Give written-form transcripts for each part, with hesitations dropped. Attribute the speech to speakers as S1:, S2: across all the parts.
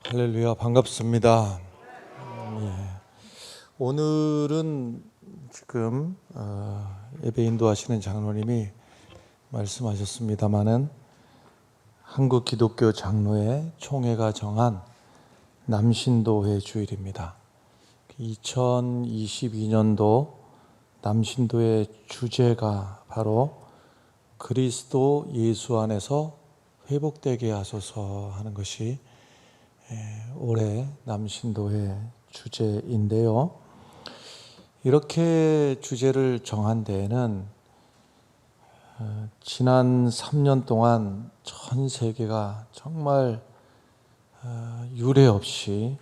S1: 할렐루야, 반갑습니다. 예. 오늘은 지금 예배 인도하시는 장로님이 말씀하셨습니다마는 한국 기독교 장로회 총회가 정한 남신도회 주일입니다. 2022년도 남신도의 주제가 바로 그리스도 예수 안에서 회복되게 하소서 하는 것이 올해 남신도회 주제인데요. 이렇게 주제를 정한 데에는 지난 3년 동안 전 세계가 정말 유례 없이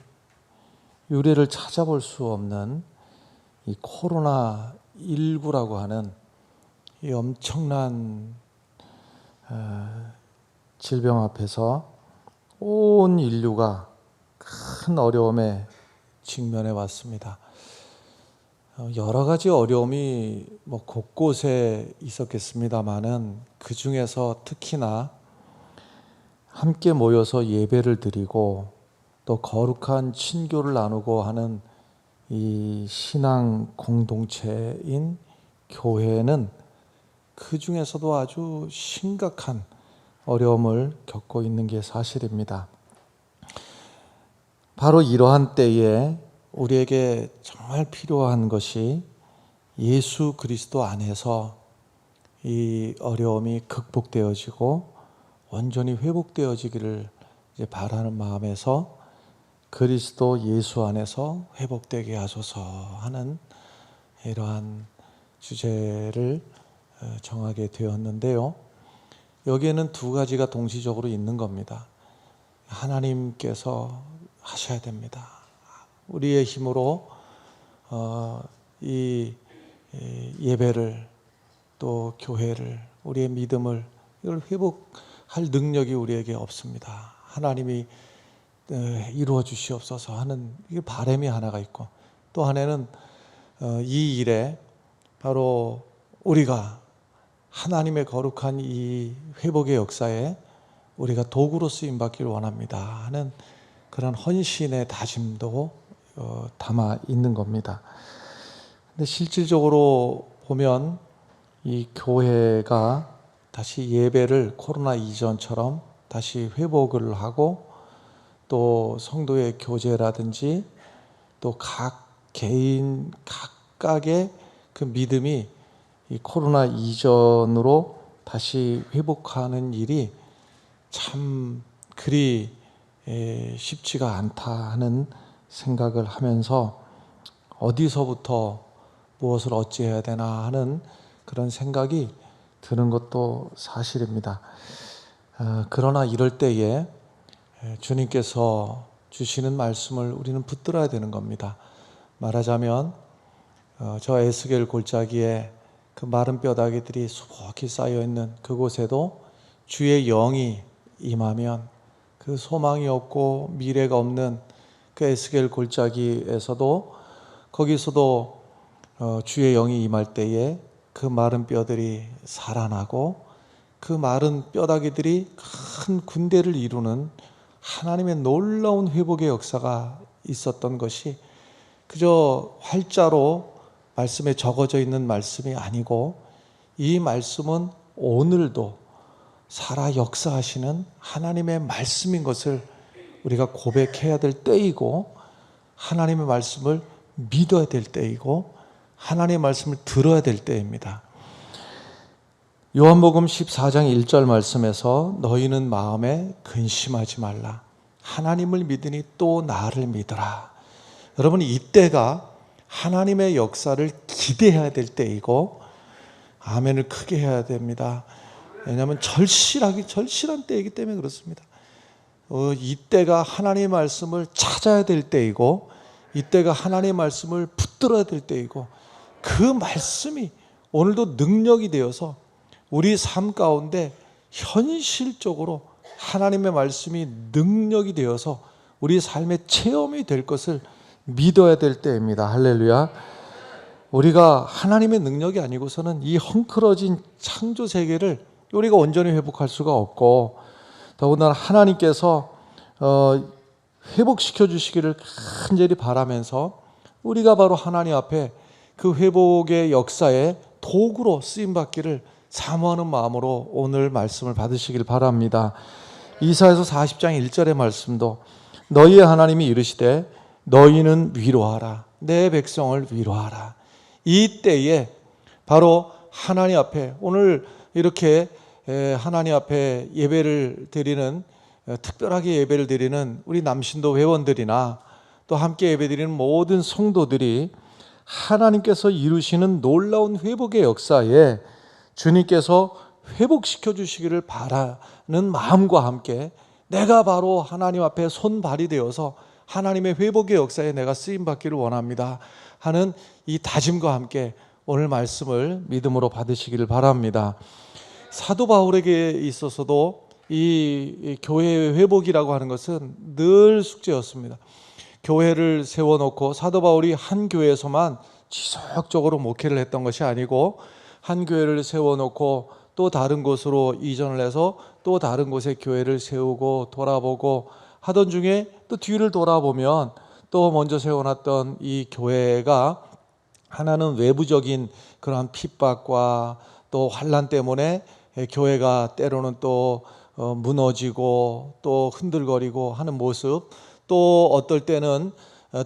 S1: 유례를 찾아볼 수 없는 이 코로나19라고 하는 이 엄청난 질병 앞에서 온 인류가 큰 어려움에 직면해 왔습니다. 여러 가지 어려움이 곳곳에 있었겠습니다마는 그 중에서 특히나 함께 모여서 예배를 드리고 또 거룩한 친교를 나누고 하는 이 신앙 공동체인 교회는 그 중에서도 아주 심각한 어려움을 겪고 있는 게 사실입니다. 바로 이러한 때에 우리에게 정말 필요한 것이 예수 그리스도 안에서 이 어려움이 극복되어지고 온전히 회복되어지기를 바라는 마음에서 그리스도 예수 안에서 회복되게 하소서 하는 이러한 주제를 정하게 되었는데요. 여기에는 두 가지가 동시적으로 있는 겁니다. 하나님께서 하셔야 됩니다. 우리의 힘으로 이 예배를 또 교회를 우리의 믿음을 이걸 회복할 능력이 우리에게 없습니다. 하나님이 이루어 주시옵소서 하는 이 바람이 하나가 있고, 또 하나는 이 일에 바로 우리가 하나님의 거룩한 이 회복의 역사에 우리가 도구로 쓰임받기를 원합니다 하는 그런 헌신의 다짐도 담아 있는 겁니다. 근데 실질적으로 보면 이 교회가 다시 예배를 코로나 이전처럼 다시 회복을 하고 또 성도의 교제라든지 또 각 개인 각각의 그 믿음이 이 코로나 이전으로 다시 회복하는 일이 참 그리 쉽지가 않다 하는 생각을 하면서 어디서부터 무엇을 어찌해야 되나 하는 그런 생각이 드는 것도 사실입니다. 그러나 이럴 때에 주님께서 주시는 말씀을 우리는 붙들어야 되는 겁니다. 말하자면 저 에스겔 골짜기에 그 마른 뼈다귀들이 수북히 쌓여있는 그곳에도 주의 영이 임하면 그 소망이 없고 미래가 없는 그 에스겔 골짜기에서도 거기서도 주의 영이 임할 때에 그 마른 뼈들이 살아나고 그 마른 뼈다귀들이 큰 군대를 이루는 하나님의 놀라운 회복의 역사가 있었던 것이 그저 활자로 말씀에 적어져 있는 말씀이 아니고 이 말씀은 오늘도 살아 역사하시는 하나님의 말씀인 것을 우리가 고백해야 될 때이고, 하나님의 말씀을 믿어야 될 때이고, 하나님의 말씀을 들어야 될 때입니다. 요한복음 14장 1절 말씀에서 너희는 마음에 근심하지 말라. 하나님을 믿으니 또 나를 믿으라. 여러분, 이때가 하나님의 역사를 기대해야 될 때이고 아멘을 크게 해야 됩니다. 왜냐하면 절실한 때이기 때문에 그렇습니다. 이때가 하나님의 말씀을 찾아야 될 때이고 이때가 하나님의 말씀을 붙들어야 될 때이고 그 말씀이 오늘도 능력이 되어서 우리 삶 가운데 현실적으로 하나님의 말씀이 능력이 되어서 우리 삶의 체험이 될 것을 믿어야 될 때입니다. 할렐루야. 우리가 하나님의 능력이 아니고서는 이 헝클어진 창조 세계를 우리가 온전히 회복할 수가 없고, 더군다나 하나님께서 회복시켜 주시기를 간절히 바라면서 우리가 바로 하나님 앞에 그 회복의 역사에 도구로 쓰임받기를 사모하는 마음으로 오늘 말씀을 받으시길 바랍니다. 이사야서 40장 1절의 말씀도 너희의 하나님이 이르시되 너희는 위로하라. 내 백성을 위로하라. 이때에 바로 하나님 앞에 오늘 이렇게 하나님 앞에 예배를 드리는 특별하게 예배를 드리는 우리 남신도 회원들이나 또 함께 예배드리는 모든 성도들이 하나님께서 이루시는 놀라운 회복의 역사에 주님께서 회복시켜 주시기를 바라는 마음과 함께 내가 바로 하나님 앞에 손발이 되어서 하나님의 회복의 역사에 내가 쓰임받기를 원합니다 하는 이 다짐과 함께 오늘 말씀을 믿음으로 받으시기를 바랍니다. 사도 바울에게 있어서도 이 교회의 회복이라고 하는 것은 늘 숙제였습니다. 교회를 세워놓고 사도 바울이 한 교회에서만 지속적으로 목회를 했던 것이 아니고 한 교회를 세워놓고 또 다른 곳으로 이전을 해서 또 다른 곳에 교회를 세우고 돌아보고 하던 중에 또 뒤를 돌아보면 또 먼저 세워놨던 이 교회가 하나는 외부적인 그러한 핍박과 또 환난 때문에 교회가 때로는 또 무너지고 또 흔들거리고 하는 모습, 또 어떨 때는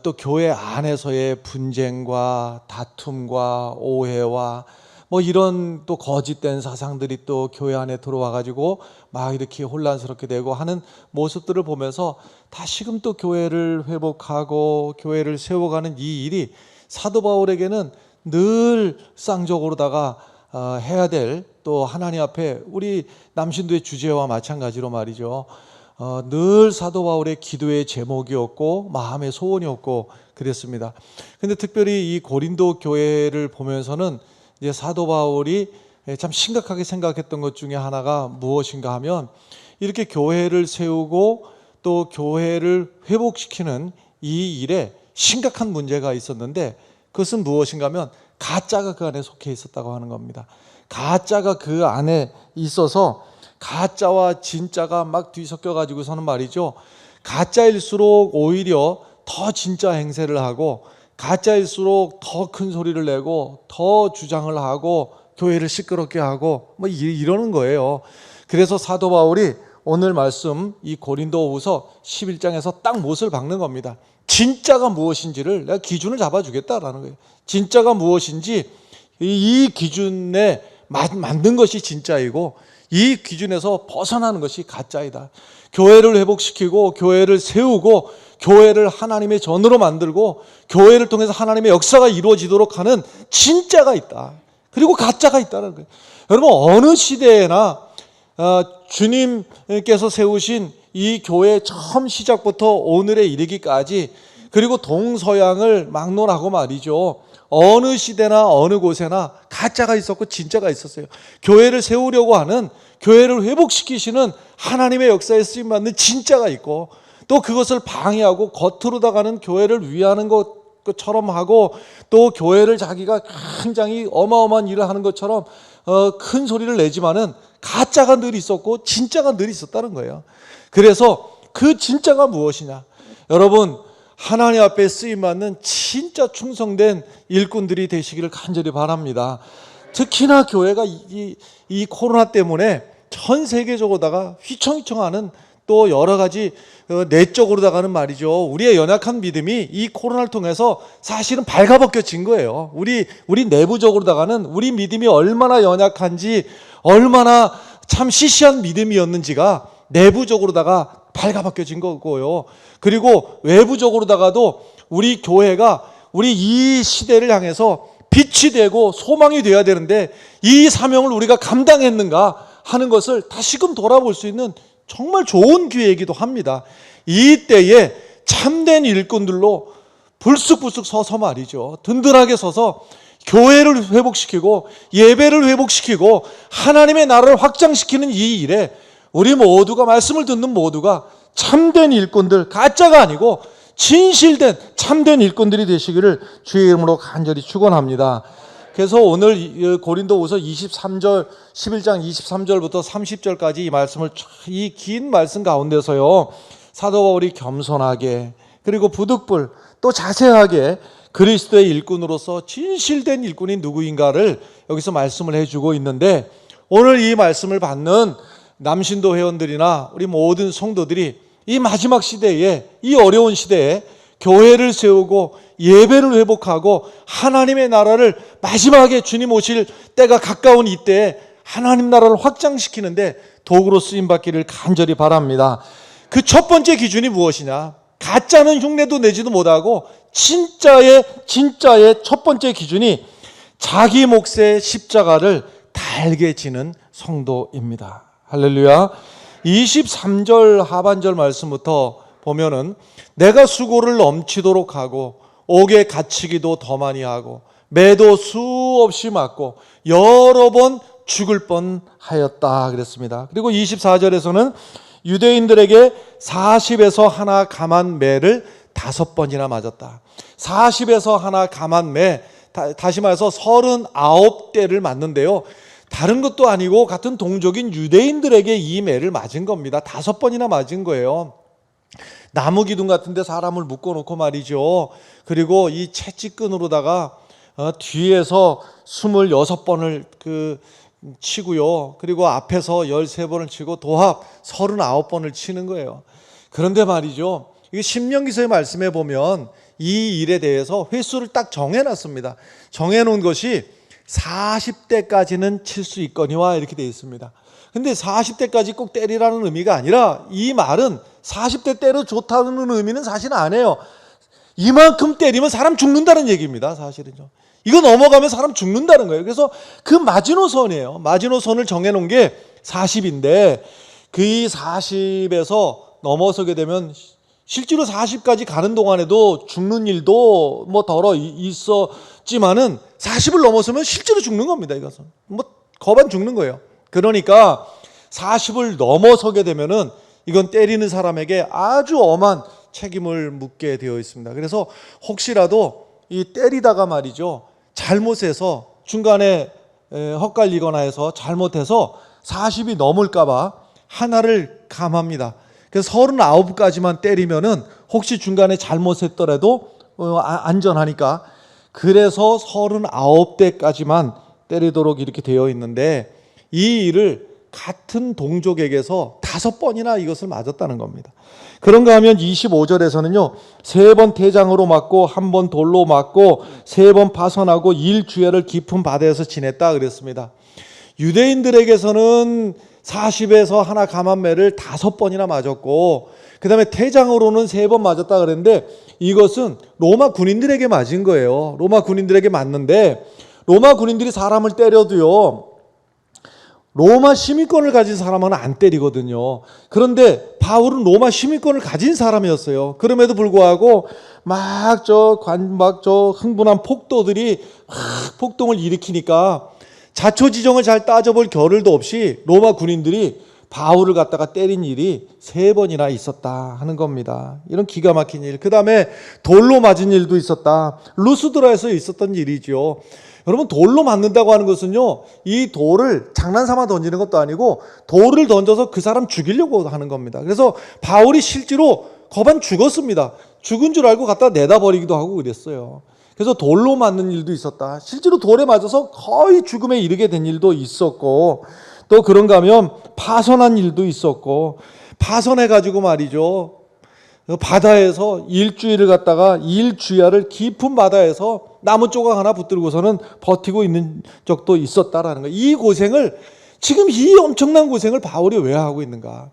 S1: 또 교회 안에서의 분쟁과 다툼과 오해와 뭐 이런 또 거짓된 사상들이 또 교회 안에 들어와 가지고 막 이렇게 혼란스럽게 되고 하는 모습들을 보면서 다시금 또 교회를 회복하고 교회를 세워가는 이 일이 사도 바울에게는 늘 쌍적으로다가 해야 될 또 하나님 앞에 우리 남신도의 주제와 마찬가지로 말이죠. 늘 사도 바울의 기도의 제목이었고 마음의 소원이었고 그랬습니다. 근데 특별히 이 고린도 교회를 보면서는 이제 사도 바울이 참 심각하게 생각했던 것 중에 하나가 무엇인가 하면 이렇게 교회를 세우고 또 교회를 회복시키는 이 일에 심각한 문제가 있었는데 그것은 무엇인가 하면 가짜가 그 안에 속해 있었다고 하는 겁니다. 가짜가 그 안에 있어서 가짜와 진짜가 막 뒤섞여 가지고서는 말이죠. 가짜일수록 오히려 더 진짜 행세를 하고 가짜일수록 더 큰 소리를 내고 더 주장을 하고 교회를 시끄럽게 하고 뭐 이러는 거예요. 그래서 사도 바울이 오늘 말씀 이 고린도후서 11장에서 딱 못을 박는 겁니다. 진짜가 무엇인지를 내가 기준을 잡아주겠다라는 거예요. 진짜가 무엇인지 이 기준에 만든 것이 진짜이고 이 기준에서 벗어나는 것이 가짜이다. 교회를 회복시키고 교회를 세우고 교회를 하나님의 전으로 만들고 교회를 통해서 하나님의 역사가 이루어지도록 하는 진짜가 있다. 그리고 가짜가 있다는 거예요. 여러분 어느 시대에나 주님께서 세우신 이 교회 처음 시작부터 오늘에 이르기까지 그리고 동서양을 막론하고 말이죠. 어느 시대나 어느 곳에나 가짜가 있었고 진짜가 있었어요. 교회를 세우려고 하는 교회를 회복시키시는 하나님의 역사에 쓰임받는 진짜가 있고 또 그것을 방해하고 겉으로다가는 교회를 위하는 것처럼 하고 또 교회를 자기가 굉장히 어마어마한 일을 하는 것처럼 큰 소리를 내지만은 가짜가 늘 있었고 진짜가 늘 있었다는 거예요. 그래서 그 진짜가 무엇이냐? 여러분 하나님 앞에 쓰임받는 진짜 충성된 일꾼들이 되시기를 간절히 바랍니다. 특히나 교회가 이 코로나 때문에 전 세계적으로다가 휘청휘청하는 또 여러 가지 내적으로다가는 말이죠. 우리의 연약한 믿음이 이 코로나를 통해서 사실은 발가벗겨진 거예요. 우리 내부적으로다가는 우리 믿음이 얼마나 연약한지 얼마나 참 시시한 믿음이었는지가 내부적으로다가 발가벗겨진 거고요. 그리고 외부적으로다가도 우리 교회가 우리 이 시대를 향해서 빛이 되고 소망이 되어야 되는데 이 사명을 우리가 감당했는가 하는 것을 다시금 돌아볼 수 있는 정말 좋은 기회이기도 합니다. 이때에 참된 일꾼들로 불쑥불쑥 서서 말이죠. 든든하게 서서 교회를 회복시키고 예배를 회복시키고 하나님의 나라를 확장시키는 이 일에 우리 모두가 말씀을 듣는 모두가 참된 일꾼들, 가짜가 아니고 진실된 참된 일꾼들이 되시기를 주의 이름으로 간절히 축원합니다. 그래서 오늘 고린도후서 23절 11장 23절부터 30절까지 이 말씀을 이 긴 말씀 가운데서요 사도 바울이 겸손하게 그리고 부득불 또 자세하게 그리스도의 일꾼으로서 진실된 일꾼이 누구인가를 여기서 말씀을 해주고 있는데, 오늘 이 말씀을 받는 남신도 회원들이나 우리 모든 성도들이 이 마지막 시대에, 이 어려운 시대에 교회를 세우고 예배를 회복하고 하나님의 나라를 마지막에 주님 오실 때가 가까운 이때에 하나님 나라를 확장시키는데 도구로 쓰임받기를 간절히 바랍니다. 그 첫 번째 기준이 무엇이냐? 가짜는 흉내도 내지도 못하고 진짜의 첫 번째 기준이 자기 몫의 십자가를 달게 지는 성도입니다. 할렐루야. 23절 하반절 말씀부터 보면은 내가 수고를 넘치도록 하고 옥에 갇히기도 더 많이 하고 매도 수없이 맞고 여러 번 죽을 뻔하였다 그랬습니다. 그리고 24절에서는 유대인들에게 40에서 하나 감한 매를 5번이나 맞았다. 40에서 하나 감한 매, 다시 말해서 39대를 맞는데요, 다른 것도 아니고 같은 동족인 유대인들에게 이 매를 맞은 겁니다. 5번이나 맞은 거예요. 나무 기둥 같은 데 사람을 묶어놓고 말이죠. 그리고 이 채찍끈으로다가 뒤에서 26번을 치고요. 그리고 앞에서 13번을 치고 도합 39번을 치는 거예요. 그런데 말이죠, 이게 신명기서의 말씀에 보면 이 일에 대해서 횟수를 딱 정해놨습니다. 정해놓은 것이 40대까지는 칠 수 있거니와 이렇게 되어 있습니다. 근데 40대까지 꼭 때리라는 의미가 아니라, 이 말은 40대 때려 좋다는 의미는 사실 안 해요. 이만큼 때리면 사람 죽는다는 얘기입니다. 사실은요. 이거 넘어가면 사람 죽는다는 거예요. 그래서 그 마지노선이에요. 마지노선을 정해놓은 게 40인데 그 40에서 넘어서게 되면 실제로 40까지 가는 동안에도 죽는 일도 덜어 있었지만은 40을 넘어서면 실제로 죽는 겁니다. 이것은 거반 죽는 거예요. 그러니까 40을 넘어서게 되면은 이건 때리는 사람에게 아주 엄한 책임을 묻게 되어 있습니다. 그래서 혹시라도 이 때리다가 말이죠, 잘못해서 중간에 헛갈리거나 해서 잘못해서 40이 넘을까봐 하나를 감합니다. 그래서 39까지만 때리면은 혹시 중간에 잘못했더라도 안전하니까, 그래서 39대까지만 때리도록 이렇게 되어 있는데, 이 일을 같은 동족에게서 5번이나 이것을 맞았다는 겁니다. 그런가 하면 25절에서는요, 3번 태장으로 맞고 1번 돌로 맞고 3번 파선하고 일주야를 깊은 바다에서 지냈다 그랬습니다. 유대인들에게서는 40에서 하나 감한 매를 5번이나 맞았고, 그 다음에 태장으로는 3번 맞았다 그랬는데, 이것은 로마 군인들에게 맞은 거예요. 로마 군인들에게 맞는데, 로마 군인들이 사람을 때려도요, 로마 시민권을 가진 사람은 안 때리거든요. 그런데 바울은 로마 시민권을 가진 사람이었어요. 그럼에도 불구하고 흥분한 폭도들이 폭동을 일으키니까 자초지종을 잘 따져볼 겨를도 없이 로마 군인들이 바울을 갖다가 때린 일이 3번이나 있었다 하는 겁니다. 이런 기가 막힌 일. 그 다음에 돌로 맞은 일도 있었다. 루스드라에서 있었던 일이죠. 여러분, 돌로 맞는다고 하는 것은요, 이 돌을 장난삼아 던지는 것도 아니고 돌을 던져서 그 사람 죽이려고 하는 겁니다. 그래서 바울이 실제로 거반 죽었습니다. 죽은 줄 알고 갖다 내다 버리기도 하고 그랬어요. 그래서 돌로 맞는 일도 있었다. 실제로 돌에 맞아서 거의 죽음에 이르게 된 일도 있었고, 또 그런가 하면 파선한 일도 있었고, 파선해가지고 말이죠, 바다에서 일주일을 갖다가 일주야를 깊은 바다에서 나무 조각 하나 붙들고서는 버티고 있는 적도 있었다라는 거예요. 이 고생을, 지금 이 엄청난 고생을 바울이 왜 하고 있는가?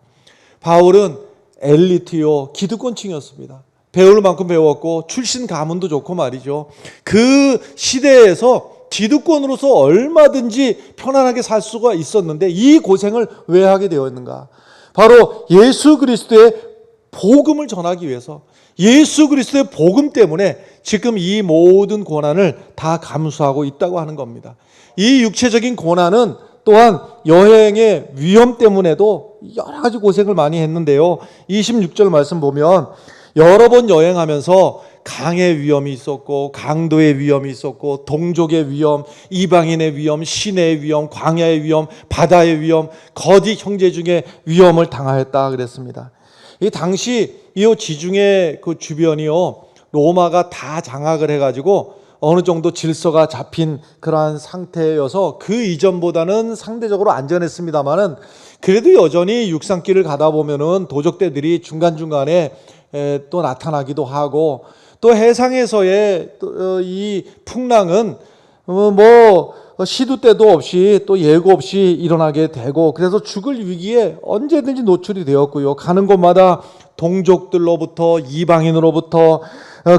S1: 바울은 엘리트요, 기득권층이었습니다. 배울 만큼 배웠고 출신 가문도 좋고 말이죠. 그 시대에서 기득권으로서 얼마든지 편안하게 살 수가 있었는데 이 고생을 왜 하게 되었는가? 바로 예수 그리스도의 복음을 전하기 위해서, 예수 그리스도의 복음 때문에 지금 이 모든 고난을 다 감수하고 있다고 하는 겁니다. 이 육체적인 고난은 또한 여행의 위험 때문에도 여러 가지 고생을 많이 했는데요. 26절 말씀 보면 여러 번 여행하면서 강의 위험이 있었고 강도의 위험이 있었고 동족의 위험, 이방인의 위험, 시내의 위험, 광야의 위험, 바다의 위험, 거짓 형제 중에 위험을 당하였다 그랬습니다. 이 당시 이 지중해 그 주변이요 로마가 다 장악을 해가지고 어느 정도 질서가 잡힌 그러한 상태여서 그 이전보다는 상대적으로 안전했습니다만은 그래도 여전히 육상길을 가다 보면은 도적대들이 중간중간에 또 나타나기도 하고 또 해상에서의 이 풍랑은 뭐 시도 때도 없이 또 예고 없이 일어나게 되고 그래서 죽을 위기에 언제든지 노출이 되었고요. 가는 곳마다 동족들로부터 이방인으로부터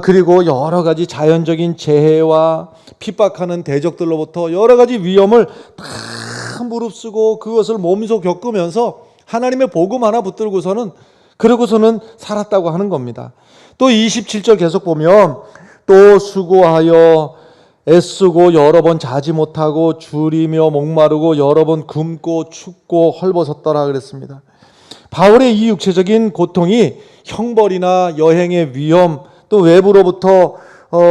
S1: 그리고 여러 가지 자연적인 재해와 핍박하는 대적들로부터 여러 가지 위험을 다 무릅쓰고 그것을 몸소 겪으면서 하나님의 복음 하나 붙들고서는 그러고서는 살았다고 하는 겁니다. 또 27절 계속 보면 또 수고하여 애쓰고 여러 번 자지 못하고 줄이며 목마르고 여러 번 굶고 춥고 헐벗었더라 그랬습니다. 바울의 이 육체적인 고통이 형벌이나 여행의 위험 또 외부로부터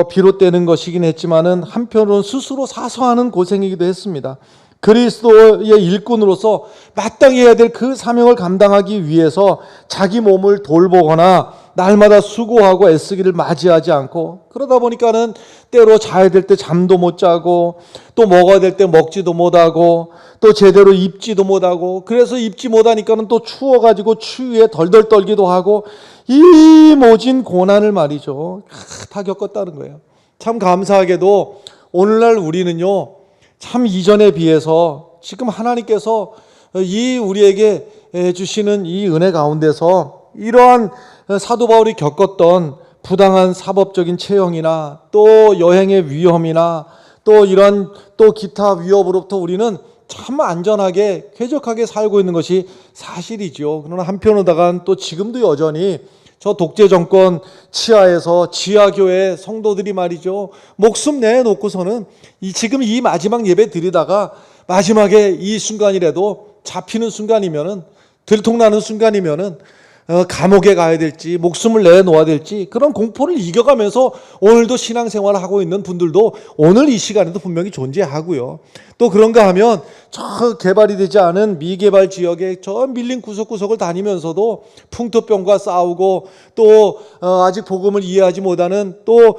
S1: 비롯되는 것이긴 했지만은 한편으로는 스스로 사소하는 고생이기도 했습니다. 그리스도의 일꾼으로서 마땅히 해야 될 그 사명을 감당하기 위해서 자기 몸을 돌보거나 날마다 수고하고 애쓰기를 맞이하지 않고 그러다 보니까는 때로 자야 될 때 잠도 못 자고 또 먹어야 될 때 먹지도 못하고 또 제대로 입지도 못하고 그래서 입지 못하니까는 또 추워가지고 추위에 덜덜 떨기도 하고 이 모진 고난을 말이죠 다 겪었다는 거예요. 참 감사하게도 오늘날 우리는요 참 이전에 비해서 지금 하나님께서 이 우리에게 주시는 이 은혜 가운데서 이러한 사도 바울이 겪었던 부당한 사법적인 체형이나 또 여행의 위험이나 또 이런 또 기타 위협으로부터 우리는 참 안전하게 쾌적하게 살고 있는 것이 사실이죠. 그러나 한편으로다가 또 지금도 여전히 저 독재 정권 치하에서 지하교회 성도들이 말이죠 목숨 내놓고서는 지금 이 마지막 예배 드리다가 마지막에 이 순간이라도 잡히는 순간이면은 들통나는 순간이면은 감옥에 가야 될지 목숨을 내놓아야 될지 그런 공포를 이겨가면서 오늘도 신앙생활을 하고 있는 분들도 오늘 이 시간에도 분명히 존재하고요. 또 그런가 하면 저 개발이 되지 않은 미개발 지역에 저 밀린 구석구석을 다니면서도 풍토병과 싸우고 또 아직 복음을 이해하지 못하는 또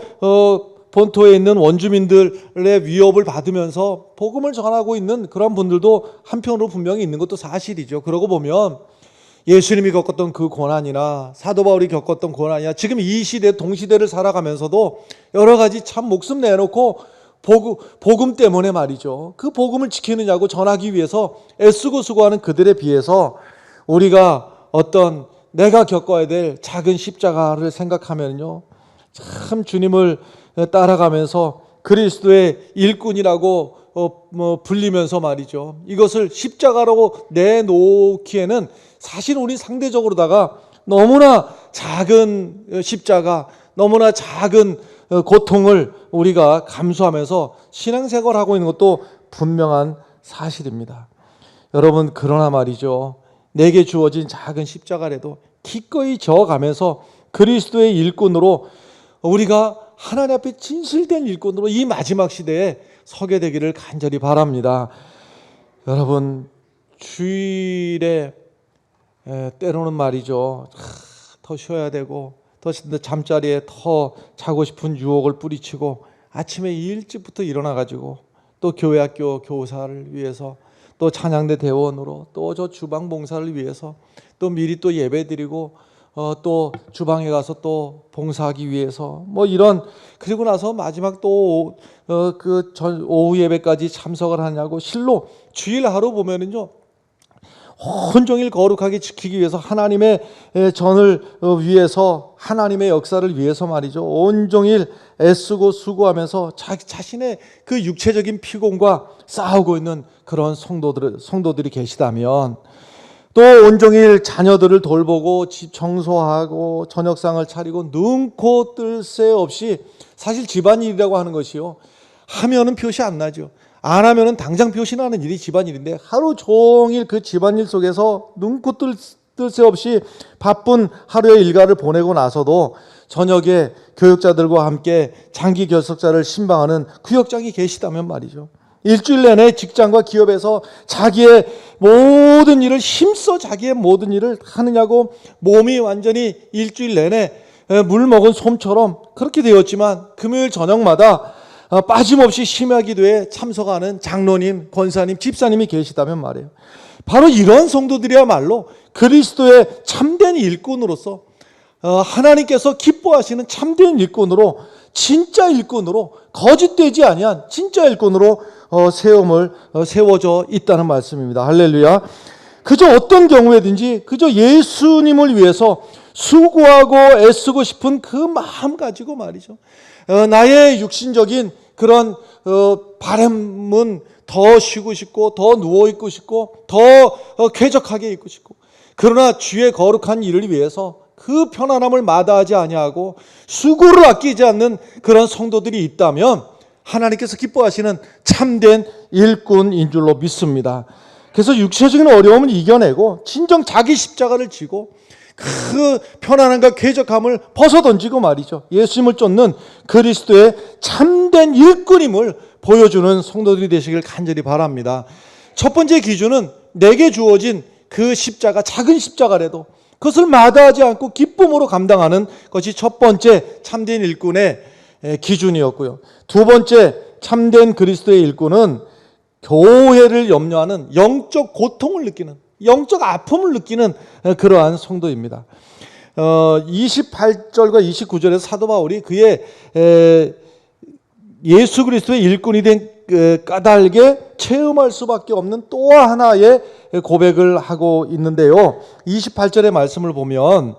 S1: 본토에 있는 원주민들의 위협을 받으면서 복음을 전하고 있는 그런 분들도 한편으로 분명히 있는 것도 사실이죠. 그러고 보면 예수님이 겪었던 그 고난이나 사도 바울이 겪었던 고난이나 지금 이 시대 동시대를 살아가면서도 여러 가지 참 목숨 내놓고 복음 때문에 말이죠 그 복음을 지키느냐고 전하기 위해서 애쓰고 수고하는 그들에 비해서 우리가 어떤 내가 겪어야 될 작은 십자가를 생각하면요 참 주님을 따라가면서 그리스도의 일꾼이라고 불리면서 말이죠 이것을 십자가라고 내놓기에는 사실 우리 상대적으로다가 너무나 작은 십자가, 너무나 작은 고통을 우리가 감수하면서 신앙생활을 하고 있는 것도 분명한 사실입니다. 여러분 그러나 말이죠 내게 주어진 작은 십자가라도 기꺼이 져가면서 그리스도의 일꾼으로 우리가 하나님 앞에 진실된 일꾼으로 이 마지막 시대에 서게 되기를 간절히 바랍니다. 여러분 주일에 때로는 말이죠 더 쉬어야 되고 더 잠자리에 더 자고 싶은 유혹을 뿌리치고 아침에 일찍부터 일어나가지고 또 교회 학교 교사를 위해서 또 찬양대 대원으로 또 저 주방 봉사를 위해서 또 미리 또 예배 드리고 또 주방에 가서 또 봉사하기 위해서 뭐 이런 그리고 나서 마지막 또 오후 예배까지 참석을 하냐고 실로 주일 하루 보면은요 온종일 거룩하게 지키기 위해서 하나님의 전을 위해서 하나님의 역사를 위해서 말이죠 온종일 애쓰고 수고하면서 자신의 그 육체적인 피곤과 싸우고 있는 그런 성도들이 계시다면 또 온종일 자녀들을 돌보고 집 청소하고 저녁상을 차리고 눈코 뜰 새 없이 사실 집안일이라고 하는 것이요 하면은 표시 안 나죠. 안 하면은 당장 표시나는 일이 집안일인데 하루 종일 그 집안일 속에서 눈코 뜰 새 없이 바쁜 하루의 일과를 보내고 나서도 저녁에 교육자들과 함께 장기 결석자를 신방하는 구역장이 계시다면 말이죠. 일주일 내내 직장과 기업에서 자기의 모든 일을 힘써 자기의 모든 일을 하느냐고 몸이 완전히 일주일 내내 물 먹은 솜처럼 그렇게 되었지만 금요일 저녁마다 빠짐없이 심야 기도에 참석하는 장로님, 권사님, 집사님이 계시다면 말이에요. 바로 이런 성도들이야말로 그리스도의 참된 일꾼으로서 하나님께서 기뻐하시는 참된 일꾼으로, 진짜 일꾼으로, 거짓되지 아니한 진짜 일꾼으로 세워져 있다는 말씀입니다. 할렐루야. 그저 어떤 경우에든지 그저 예수님을 위해서 수고하고 애쓰고 싶은 그 마음 가지고 말이죠. 나의 육신적인 그런 바람은 더 쉬고 싶고 더 누워 있고 싶고 더 쾌적하게 있고 싶고, 그러나 주의 거룩한 일을 위해서 그 편안함을 마다하지 아니하고 수고를 아끼지 않는 그런 성도들이 있다면 하나님께서 기뻐하시는 참된 일꾼인 줄로 믿습니다. 그래서 육체적인 어려움을 이겨내고 진정 자기 십자가를 지고 그 편안함과 쾌적함을 벗어던지고 말이죠, 예수님을 쫓는 그리스도의 참된 일꾼임을 보여주는 성도들이 되시길 간절히 바랍니다. 첫 번째 기준은 내게 주어진 그 십자가, 작은 십자가라도 그것을 마다하지 않고 기쁨으로 감당하는 것이 첫 번째 참된 일꾼의 기준이었고요. 두 번째 참된 그리스도의 일꾼은 교회를 염려하는 영적 고통을 느끼는, 영적 아픔을 느끼는 그러한 성도입니다. 28절과 29절에서 사도 바울이 그의 예수 그리스도의 일꾼이 된 까닭에 체험할 수밖에 없는 또 하나의 고백을 하고 있는데요. 28절의 말씀을 보면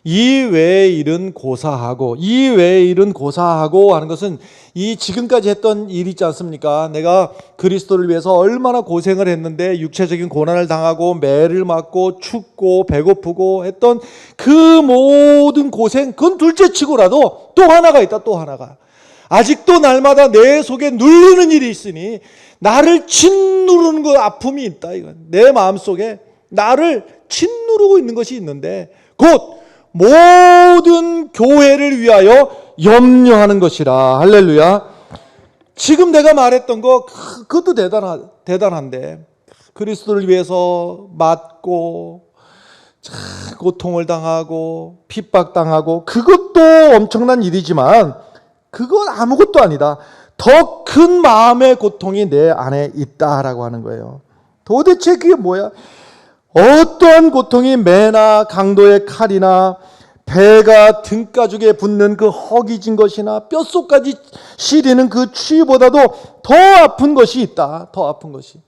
S1: 이 외의 일은 고사하고, 이 외의 일은 고사하고 하는 것은 이 지금까지 했던 일 있지 않습니까? 내가 그리스도를 위해서 얼마나 고생을 했는데 육체적인 고난을 당하고 매를 맞고 춥고 배고프고 했던 그 모든 고생, 그건 둘째치고라도 또 하나가 있다. 또 하나가 아직도 날마다 내 속에 눌리는 일이 있으니, 나를 짓누르는 그 아픔이 있다. 이건 내 마음속에 나를 짓누르고 있는 것이 있는데 곧 모든 교회를 위하여 염려하는 것이라. 할렐루야. 지금 내가 말했던 거 그것도 대단한데 그리스도를 위해서 맞고 고통을 당하고 핍박당하고, 그것도 엄청난 일이지만 그건 아무것도 아니다. 더 큰 마음의 고통이 내 안에 있다라고 하는 거예요. 도대체 그게 뭐야? 어떠한 고통이 매나 강도의 칼이나 배가 등가죽에 붙는 그 허기진 것이나 뼛속까지 시리는 그 추위보다도 더 아픈 것이 있다. 더 아픈 것이.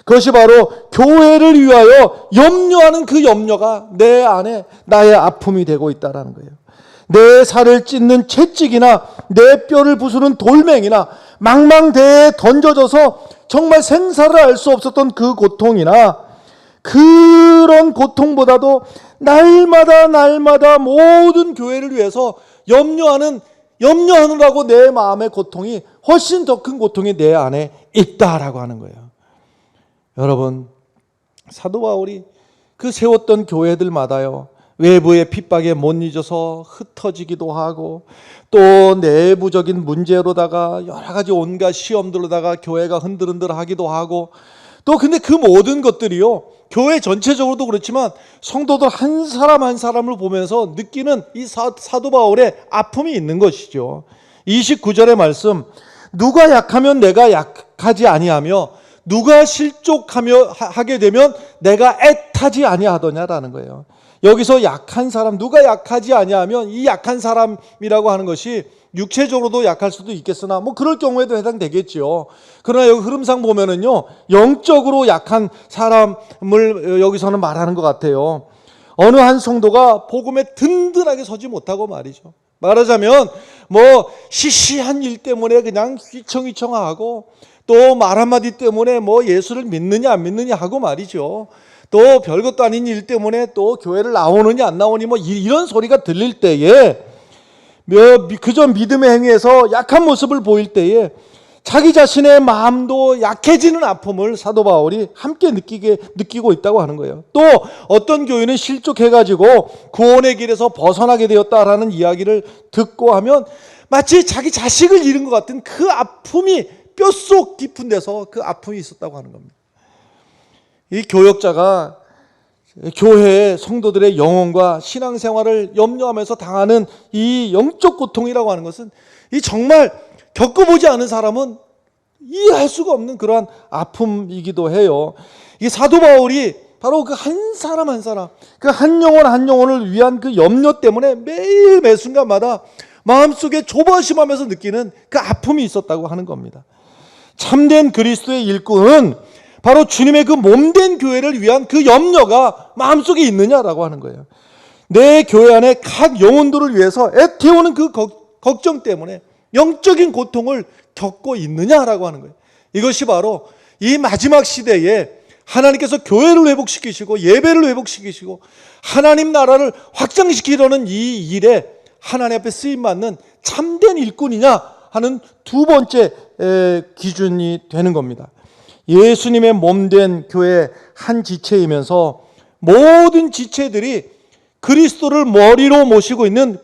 S1: 그것이 바로 교회를 위하여 염려하는 그 염려가 내 안에 나의 아픔이 되고 있다는 거예요. 내 살을 찢는 채찍이나 내 뼈를 부수는 돌멩이나 망망대해에 던져져서 정말 생사를 알 수 없었던 그 고통이나, 그런 고통보다도 날마다 모든 교회를 위해서 염려하느라고 내 마음의 고통이 훨씬 더 큰 고통이 내 안에 있다라고 하는 거예요. 여러분, 사도 바울이 그 세웠던 교회들마다요, 외부의 핍박에 못 잊어서 흩어지기도 하고, 또 내부적인 문제로다가 여러 가지 온갖 시험들로다가 교회가 흔들흔들하기도 하고, 또 근데 그 모든 것들이요, 교회 전체적으로도 그렇지만 성도들 한 사람 한 사람을 보면서 느끼는 이 사도 바울의 아픔이 있는 것이죠. 29절의 말씀, 누가 약하면 내가 약하지 아니하며 누가 실족하게 되면 내가 애타지 아니하더냐라는 거예요. 여기서 약한 사람, 누가 약하지 아니하면, 이 약한 사람이라고 하는 것이 육체적으로도 약할 수도 있겠으나 뭐 그럴 경우에도 해당되겠죠. 그러나 여기 흐름상 보면은요, 영적으로 약한 사람을 여기서는 말하는 것 같아요. 어느 한 성도가 복음에 든든하게 서지 못하고 말이죠. 말하자면 뭐 시시한 일 때문에 그냥 휘청휘청하고, 또 말 한마디 때문에 뭐 예수를 믿느냐 안 믿느냐 하고 말이죠. 또 별것도 아닌 일 때문에 또 교회를 나오느냐 안 나오니 뭐 이런 소리가 들릴 때에, 그저 믿음의 행위에서 약한 모습을 보일 때에 자기 자신의 마음도 약해지는 아픔을 사도 바울이 함께 느끼고 있다고 하는 거예요. 또 어떤 교인은 실족해가지고 구원의 길에서 벗어나게 되었다라는 이야기를 듣고 하면 마치 자기 자식을 잃은 것 같은 그 아픔이 뼛속 깊은 데서 그 아픔이 있었다고 하는 겁니다. 이 교역자가 교회의 성도들의 영혼과 신앙생활을 염려하면서 당하는 이 영적 고통이라고 하는 것은 이 정말 겪어보지 않은 사람은 이해할 수가 없는 그러한 아픔이기도 해요. 이 사도 바울이 바로 그 한 사람 한 사람, 그 한 영혼 한 영혼을 위한 그 염려 때문에 매일 매 순간마다 마음속에 조바심하면서 느끼는 그 아픔이 있었다고 하는 겁니다. 참된 그리스도의 일꾼은 바로 주님의 그 몸된 교회를 위한 그 염려가 마음속에 있느냐라고 하는 거예요. 내 교회 안에 각 영혼들을 위해서 애태우는 그 걱정 때문에 영적인 고통을 겪고 있느냐라고 하는 거예요. 이것이 바로 이 마지막 시대에 하나님께서 교회를 회복시키시고 예배를 회복시키시고 하나님 나라를 확장시키려는 이 일에 하나님 앞에 쓰임받는 참된 일꾼이냐 하는 두 번째 기준이 되는 겁니다. 예수님의 몸된 교회 한 지체이면서 모든 지체들이 그리스도를 머리로 모시고 있는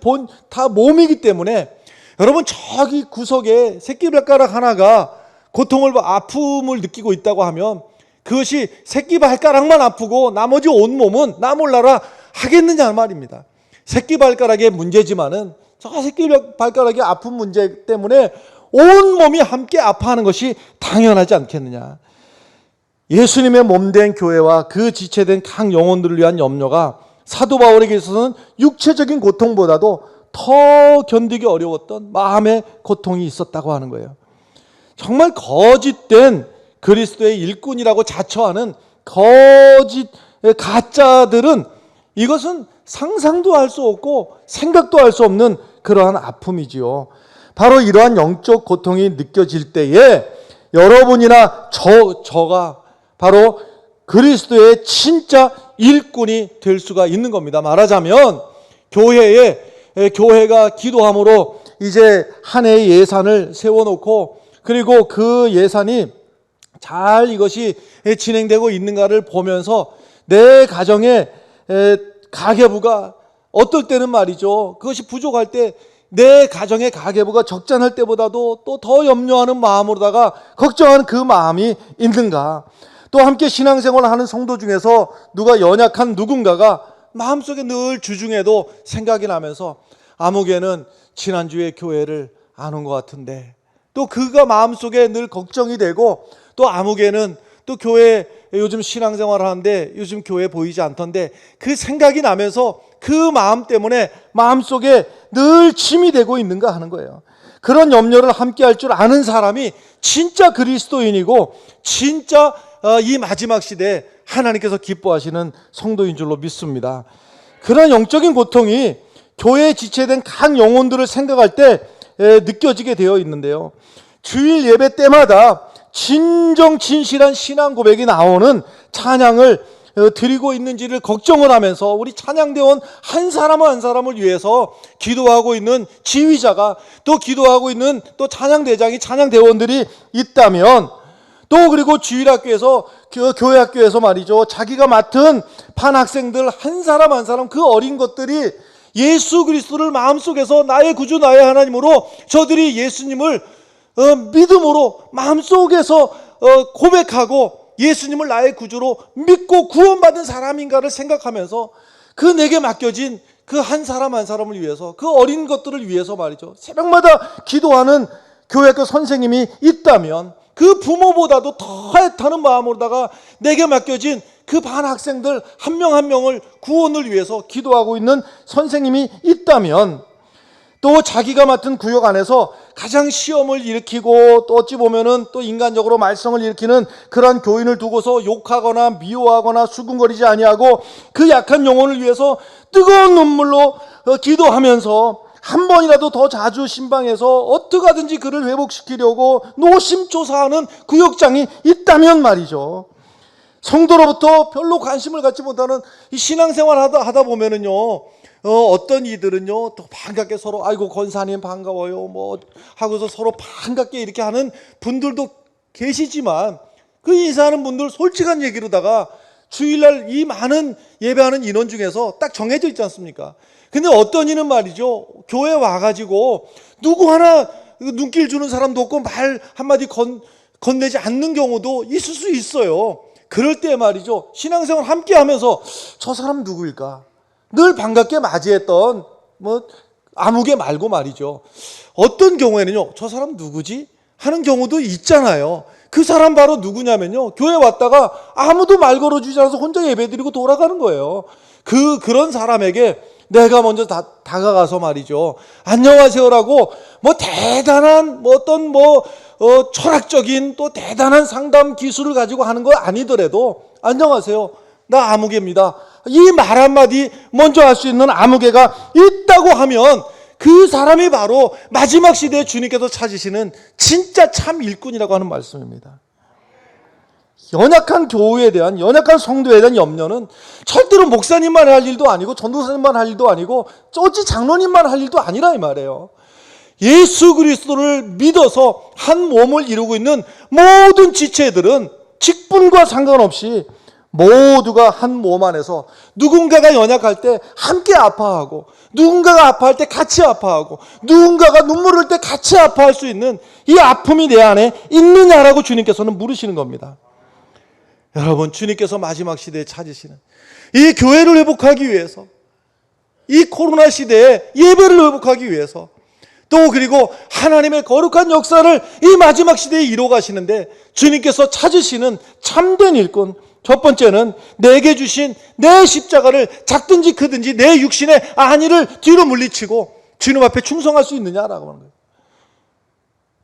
S1: 다 몸이기 때문에 여러분 저기 구석에 새끼발가락 하나가 아픔을 느끼고 있다고 하면 그것이 새끼발가락만 아프고 나머지 온몸은 나 몰라라 하겠느냐 말입니다. 새끼발가락의 문제지만은 저 새끼발가락의 아픈 문제 때문에 온몸이 함께 아파하는 것이 당연하지 않겠느냐. 예수님의 몸된 교회와 그 지체된 각 영혼들을 위한 염려가 사도 바울에게 있어서는 육체적인 고통보다도 더 견디기 어려웠던 마음의 고통이 있었다고 하는 거예요. 정말 거짓된 그리스도의 일꾼이라고 자처하는 가짜들은 이것은 상상도 할 수 없고 생각도 할 수 없는 그러한 아픔이지요. 바로 이러한 영적 고통이 느껴질 때에 여러분이나 저가 바로 그리스도의 진짜 일꾼이 될 수가 있는 겁니다. 말하자면 교회가 기도함으로 이제 한 해의 예산을 세워놓고 그리고 그 예산이 잘 이것이 진행되고 있는가를 보면서 내 가정의 가계부가 어떨 때는 말이죠. 그것이 부족할 때 내 가정의 가계부가 적잖을 때보다도 또 더 염려하는 마음으로다가 걱정하는 그 마음이 있는가. 또 함께 신앙생활을 하는 성도 중에서 누가 연약한 누군가가 마음속에 늘 주중에도 생각이 나면서 아무개는 지난주에 교회를 안 온 것 같은데 또 그가 마음속에 늘 걱정이 되고 또 아무개는 또 교회 요즘 신앙생활을 하는데 요즘 교회 보이지 않던데 그 생각이 나면서 그 마음 때문에 마음속에 늘 침이 되고 있는가 하는 거예요. 그런 염려를 함께 할 줄 아는 사람이 진짜 그리스도인이고 진짜 이 마지막 시대에 하나님께서 기뻐하시는 성도인 줄로 믿습니다. 그런 영적인 고통이 교회에 지체된 각 영혼들을 생각할 때 느껴지게 되어 있는데요. 주일 예배 때마다 진실한 신앙 고백이 나오는 찬양을 드리고 있는지를 걱정을 하면서 우리 찬양대원 한 사람 한 사람을 위해서 기도하고 있는 지휘자가 또 기도하고 있는 또 찬양대장이 찬양대원들이 있다면 또 그리고 주일학교에서 교회학교에서 말이죠. 자기가 맡은 반 학생들 한 사람 한 사람 그 어린 것들이 예수 그리스도를 마음속에서 나의 구주 나의 하나님으로 저들이 예수님을 믿음으로 마음속에서 고백하고 예수님을 나의 구주로 믿고 구원받은 사람인가를 생각하면서 그 내게 맡겨진 그 한 사람 한 사람을 위해서 그 어린 것들을 위해서 말이죠. 새벽마다 기도하는 교회학교 선생님이 있다면 그 부모보다도 더 애타는 마음으로다가 내게 맡겨진 그 반 학생들 한 명 한 명을 구원을 위해서 기도하고 있는 선생님이 있다면 또 자기가 맡은 구역 안에서 가장 시험을 일으키고 또 어찌 보면은 또 인간적으로 말썽을 일으키는 그러한 교인을 두고서 욕하거나 미워하거나 수군거리지 아니하고 그 약한 영혼을 위해서 뜨거운 눈물로 기도하면서 한 번이라도 더 자주 신방해서 어떻게 하든지 그를 회복시키려고 노심초사하는 구역장이 있다면 말이죠. 성도로부터 별로 관심을 갖지 못하는 이 신앙생활 하다 보면은요, 어떤 이들은요 또 반갑게 서로 아이고 권사님 반가워요 뭐 하고서 서로 반갑게 이렇게 하는 분들도 계시지만 그 인사하는 분들 솔직한 얘기로다가 주일날 이 많은 예배하는 인원 중에서 딱 정해져 있지 않습니까? 근데 어떤 이는 말이죠 교회 와가지고 누구 하나 눈길 주는 사람도 없고 말 한마디 건네지 않는 경우도 있을 수 있어요. 그럴 때 말이죠 신앙생활 함께 하면서 저 사람 누구일까? 늘 반갑게 맞이했던 뭐 아무개 말고 말이죠 어떤 경우에는요 저 사람 누구지? 하는 경우도 있잖아요. 그 사람 바로 누구냐면요 교회 왔다가 아무도 말 걸어주지 않아서 혼자 예배드리고 돌아가는 거예요. 그런 사람에게 내가 먼저 다가가서 말이죠 안녕하세요라고 뭐 대단한 뭐 어떤 철학적인 또 대단한 상담 기술을 가지고 하는 거 아니더라도 안녕하세요 나 아무개입니다 이 말 한마디 먼저 할 수 있는 아무개가 있다고 하면 그 사람이 바로 마지막 시대에 주님께서 찾으시는 진짜 참 일꾼이라고 하는 말씀입니다. 연약한 교회에 대한 연약한 성도에 대한 염려는 절대로 목사님만 할 일도 아니고 전도사님만 할 일도 아니고 어찌 장로님만 할 일도 아니라 이 말이에요. 예수 그리스도를 믿어서 한 몸을 이루고 있는 모든 지체들은 직분과 상관없이 모두가 한 몸 안에서 누군가가 연약할 때 함께 아파하고 누군가가 아파할 때 같이 아파하고 누군가가 눈물 흘릴 때 같이 아파할 수 있는 이 아픔이 내 안에 있느냐라고 주님께서는 물으시는 겁니다. 여러분 주님께서 마지막 시대에 찾으시는 이 교회를 회복하기 위해서 이 코로나 시대에 예배를 회복하기 위해서 또 그리고 하나님의 거룩한 역사를 이 마지막 시대에 이루어 가시는데 주님께서 찾으시는 참된 일꾼 첫 번째는 내게 주신 내 십자가를 작든지 크든지 내 육신의 안위를 뒤로 물리치고 주님 앞에 충성할 수 있느냐라고 하는 거예요.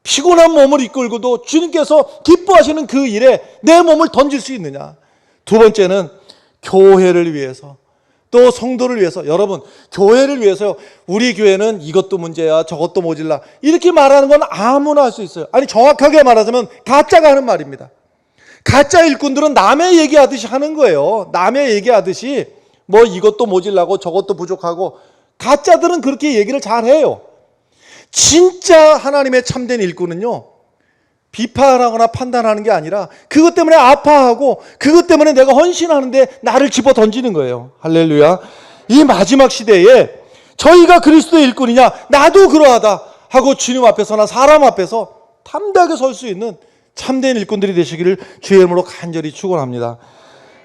S1: 피곤한 몸을 이끌고도 주님께서 기뻐하시는 그 일에 내 몸을 던질 수 있느냐. 두 번째는 교회를 위해서 또 성도를 위해서. 여러분 교회를 위해서요 우리 교회는 이것도 문제야 저것도 모질라 이렇게 말하는 건 아무나 할 수 있어요. 아니 정확하게 말하자면 가짜가 하는 말입니다. 가짜 일꾼들은 남의 얘기하듯이 하는 거예요. 남의 얘기하듯이 뭐 이것도 모질라고 저것도 부족하고 가짜들은 그렇게 얘기를 잘해요. 진짜 하나님의 참된 일꾼은요 비판하거나 판단하는 게 아니라 그것 때문에 아파하고 그것 때문에 내가 헌신하는데 나를 집어 던지는 거예요. 할렐루야. 이 마지막 시대에 저희가 그리스도의 일꾼이냐 나도 그러하다 하고 주님 앞에서나 사람 앞에서 담대하게 설 수 있는 참된 일꾼들이 되시기를 주의 이름으로 간절히 축원합니다.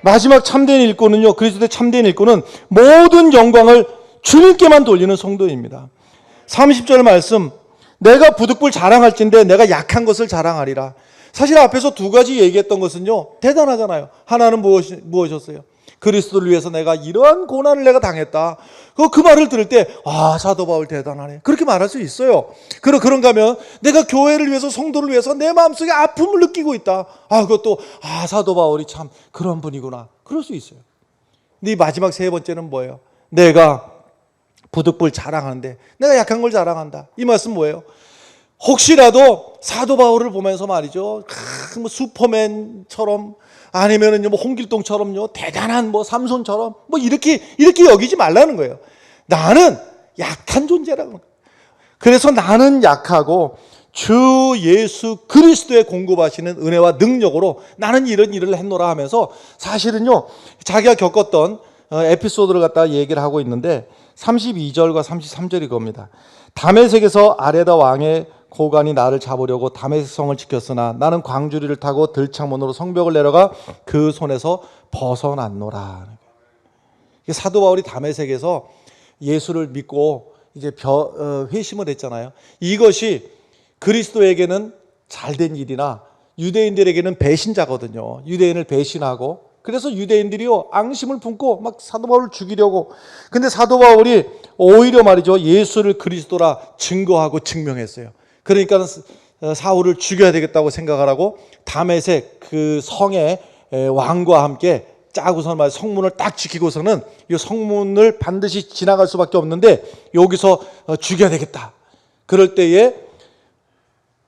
S1: 마지막 참된 일꾼은요 그리스도의 참된 일꾼은 모든 영광을 주님께만 돌리는 성도입니다. 30절 말씀 내가 부득불 자랑할진대 내가 약한 것을 자랑하리라. 사실 앞에서 두 가지 얘기했던 것은요 대단하잖아요. 하나는 무엇이었어요? 그리스도를 위해서 내가 이러한 고난을 내가 당했다. 그 말을 들을 때 사도 바울 대단하네 그렇게 말할 수 있어요. 그런가 하면 내가 교회를 위해서 성도를 위해서 내 마음속에 아픔을 느끼고 있다. 그것도 사도 바울이 참 그런 분이구나 그럴 수 있어요. 근데 이 마지막 세 번째는 뭐예요? 내가 부득불 자랑하는데 내가 약한 걸 자랑한다. 이 말씀 뭐예요? 혹시라도 사도 바울을 보면서 말이죠 뭐 슈퍼맨처럼 아니면은 뭐 홍길동처럼요 대단한 뭐 삼손처럼 뭐 이렇게 여기지 말라는 거예요. 나는 약한 존재라고. 그래서 나는 약하고 주 예수 그리스도의 공급하시는 은혜와 능력으로 나는 이런 일을 했노라 하면서 사실은요 자기가 겪었던 에피소드를 갖다가 얘기를 하고 있는데 32절과 33절이 겁니다. 다메섹에서 아레다 왕의 고관이 나를 잡으려고 다메섹 성을 지켰으나 나는 광주리를 타고 들창문으로 성벽을 내려가 그 손에서 벗어났노라. 사도 바울이 다메섹에서 예수를 믿고 이제 회심을 했잖아요. 이것이 그리스도에게는 잘된 일이나 유대인들에게는 배신자거든요. 유대인을 배신하고 그래서 유대인들이요 앙심을 품고 막 사도 바울을 죽이려고. 근데 사도 바울이 오히려 말이죠 예수를 그리스도라 증거하고 증명했어요. 그러니까 사울을 죽여야 되겠다고 생각을 하고 다메섹 그 성의 왕과 함께 짜고서 말 성문을 딱 지키고서는 이 성문을 반드시 지나갈 수밖에 없는데 여기서 죽여야 되겠다. 그럴 때에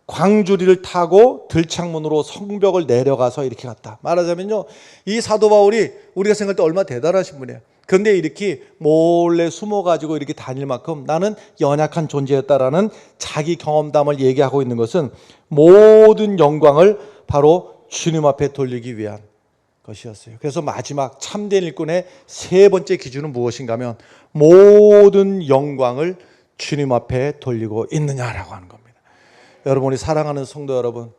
S1: 광주리를 타고 들창문으로 성벽을 내려가서 이렇게 갔다. 말하자면요 이 사도 바울이 우리가 생각할 때 얼마나 대단하신 분이에요. 그런데 이렇게 몰래 숨어가지고 이렇게 다닐 만큼 나는 연약한 존재였다라는 자기 경험담을 얘기하고 있는 것은 모든 영광을 바로 주님 앞에 돌리기 위한 것이었어요. 그래서 마지막 참된 일꾼의 세 번째 기준은 무엇인가 하면 모든 영광을 주님 앞에 돌리고 있느냐라고 하는 겁니다. 여러분이 사랑하는 성도 여러분,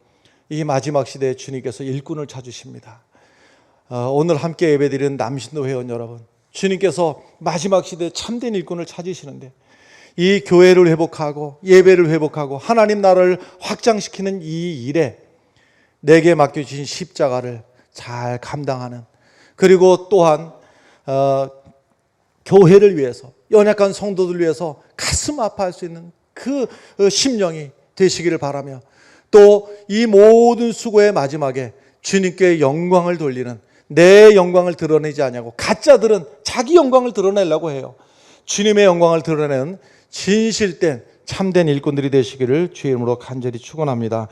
S1: 이 마지막 시대에 주님께서 일꾼을 찾으십니다. 오늘 함께 예배드리는 남신도 회원 여러분, 주님께서 마지막 시대에 참된 일꾼을 찾으시는데 이 교회를 회복하고 예배를 회복하고 하나님 나라를 확장시키는 이 일에 내게 맡겨주신 십자가를 잘 감당하는, 그리고 또한 교회를 위해서 연약한 성도들 위해서 가슴 아파할 수 있는 그 심령이 되시기를 바라며, 또 이 모든 수고의 마지막에 주님께 영광을 돌리는, 내 영광을 드러내지 않냐고 가짜들은 자기 영광을 드러내려고 해요. 주님의 영광을 드러내는 진실된 참된 일꾼들이 되시기를 주의 이름으로 간절히 축원합니다.